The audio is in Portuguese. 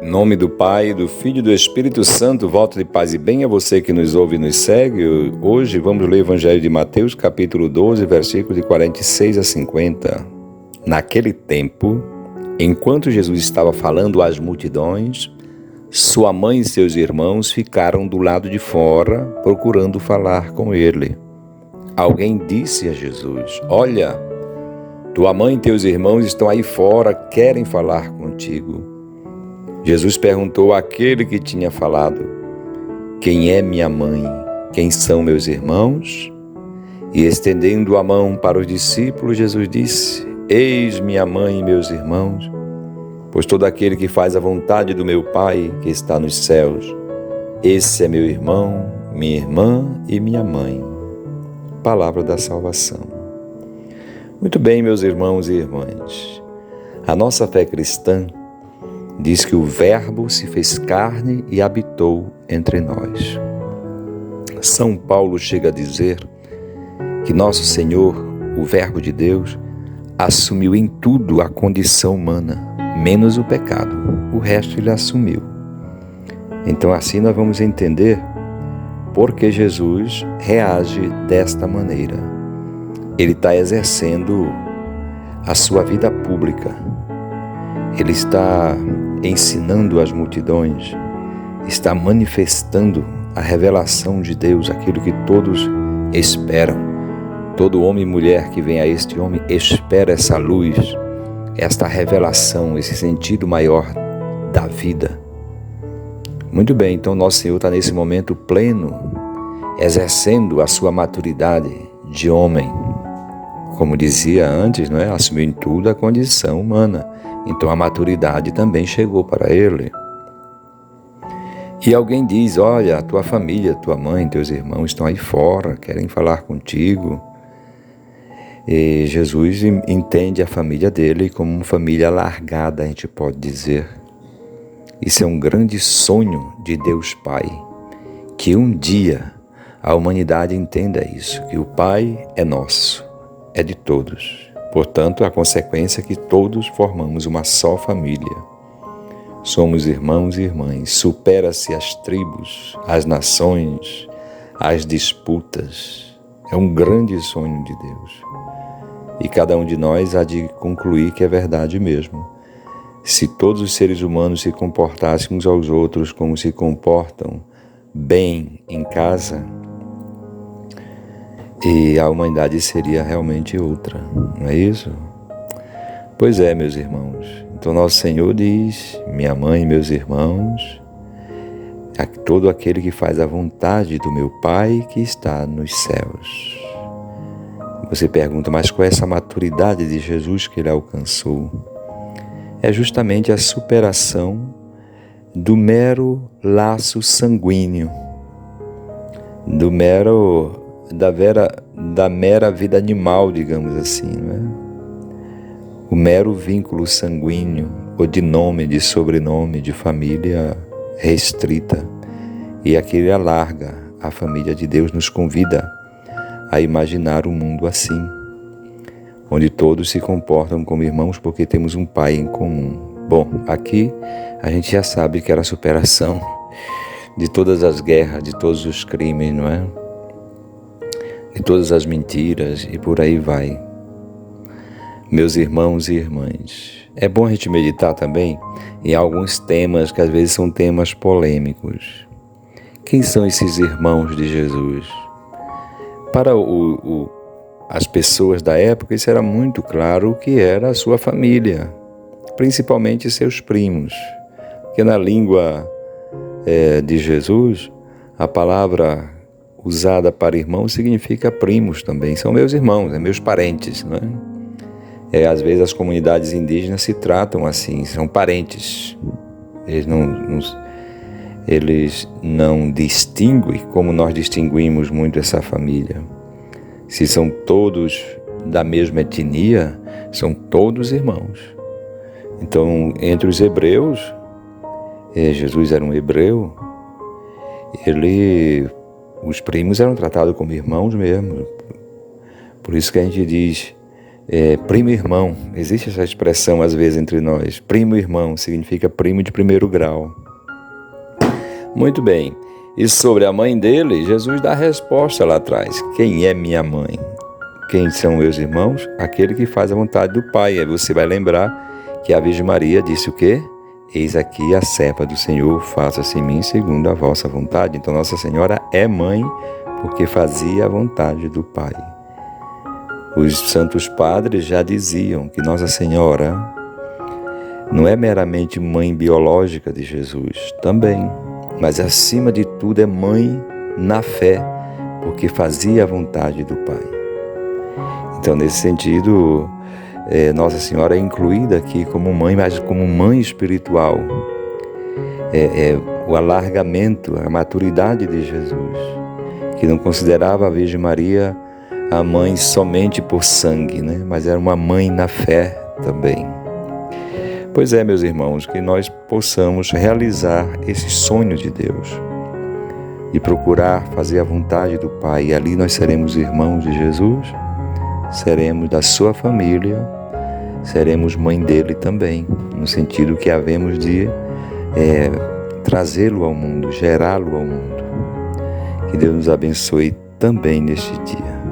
Em nome do Pai, do Filho e do Espírito Santo, volta de paz e bem a você que nos ouve e nos segue. Hoje vamos ler o Evangelho de Mateus, capítulo 12, versículos de 46 a 50. Naquele tempo, enquanto Jesus estava falando às multidões, sua mãe e seus irmãos ficaram do lado de fora, procurando falar com ele. Alguém disse a Jesus: "Olha, tua mãe e teus irmãos estão aí fora, querem falar contigo." Jesus perguntou àquele que tinha falado: "Quem é minha mãe? Quem são meus irmãos?" E estendendo a mão para os discípulos, Jesus disse: "Eis minha mãe e meus irmãos, pois todo aquele que faz a vontade do meu Pai que está nos céus, esse é meu irmão, minha irmã e minha mãe." Palavra da salvação. Muito bem, meus irmãos e irmãs, a nossa fé cristã diz que o Verbo se fez carne e habitou entre nós. São Paulo chega a dizer que nosso Senhor, o Verbo de Deus, assumiu em tudo a condição humana, menos o pecado. O resto ele assumiu. Então assim nós vamos entender por que Jesus reage desta maneira. Ele está exercendo a sua vida pública. Ele está ensinando as multidões, está manifestando a revelação de Deus, aquilo que todos esperam. Todo homem e mulher que vem a este homem espera essa luz, esta revelação, esse sentido maior da vida. Muito bem, então nosso Senhor está nesse momento pleno, exercendo a sua maturidade de homem. Como dizia antes, não é? Assumiu em tudo a condição humana. Então a maturidade também chegou para ele. E alguém diz: "Olha, a tua família, tua mãe, teus irmãos estão aí fora, querem falar contigo." E Jesus entende a família dele como uma família largada, a gente pode dizer. Isso é um grande sonho de Deus Pai, que um dia a humanidade entenda isso, que o Pai é nosso, é de todos. Portanto, a consequência é que todos formamos uma só família. Somos irmãos e irmãs. Supera-se as tribos, as nações, as disputas. É um grande sonho de Deus. E cada um de nós há de concluir que é verdade mesmo. Se todos os seres humanos se comportassem uns aos outros como se comportam bem em casa, e a humanidade seria realmente outra, não é isso? Pois é, meus irmãos. Então nosso Senhor diz: "Minha mãe e meus irmãos, todo aquele que faz a vontade do meu Pai que está nos céus." Você pergunta: mas qual é essa maturidade de Jesus que ele alcançou? É justamente a superação do mero laço sanguíneo, da mera vida animal, digamos assim, não é? O mero vínculo sanguíneo, ou de nome, de sobrenome, de família restrita. E aquele alarga. A família de Deus nos convida a imaginar um mundo assim, onde todos se comportam como irmãos porque temos um Pai em comum. Bom, aqui a gente já sabe que era a superação de todas as guerras, de todos os crimes, não é? De todas as mentiras e por aí vai. Meus irmãos e irmãs, é bom a gente meditar também em alguns temas que às vezes são temas polêmicos. Quem são esses irmãos de Jesus? Para as pessoas da época, isso era muito claro que era a sua família, principalmente seus primos. Porque na língua de Jesus, a palavra usada para irmão significa primos também. São meus irmãos, meus parentes, não é? Às vezes as comunidades indígenas se tratam assim, são parentes. Eles não distinguem como nós distinguimos muito essa família. Se são todos da mesma etnia, são todos irmãos. Então, entre os hebreus, Jesus era um hebreu, os primos eram tratados como irmãos mesmo. Por isso que a gente diz Primo irmão, existe essa expressão às vezes entre nós. Primo irmão significa primo de primeiro grau. Muito bem. E sobre a mãe dele, Jesus dá a resposta lá atrás. Quem é minha mãe? Quem são meus irmãos? Aquele que faz a vontade do Pai. Aí você vai lembrar que a Virgem Maria disse o quê? Eis aqui a serva do Senhor, faça-se em mim segundo a vossa vontade. Então Nossa Senhora é mãe porque fazia a vontade do Pai. Os santos padres já diziam que Nossa Senhora não é meramente mãe biológica de Jesus, também, mas acima de tudo é mãe na fé, porque fazia a vontade do Pai. Então, nesse sentido, Nossa Senhora é incluída aqui como mãe, mas como mãe espiritual. O alargamento, a maturidade de Jesus, que não considerava a Virgem Maria a mãe somente por sangue, né? Mas era uma mãe na fé também. Pois é, meus irmãos, que nós possamos realizar esse sonho de Deus, de procurar fazer a vontade do Pai. E ali nós seremos irmãos de Jesus, seremos da sua família, seremos mãe dele também, no sentido que havemos de trazê-lo ao mundo, gerá-lo ao mundo. Que Deus nos abençoe também neste dia.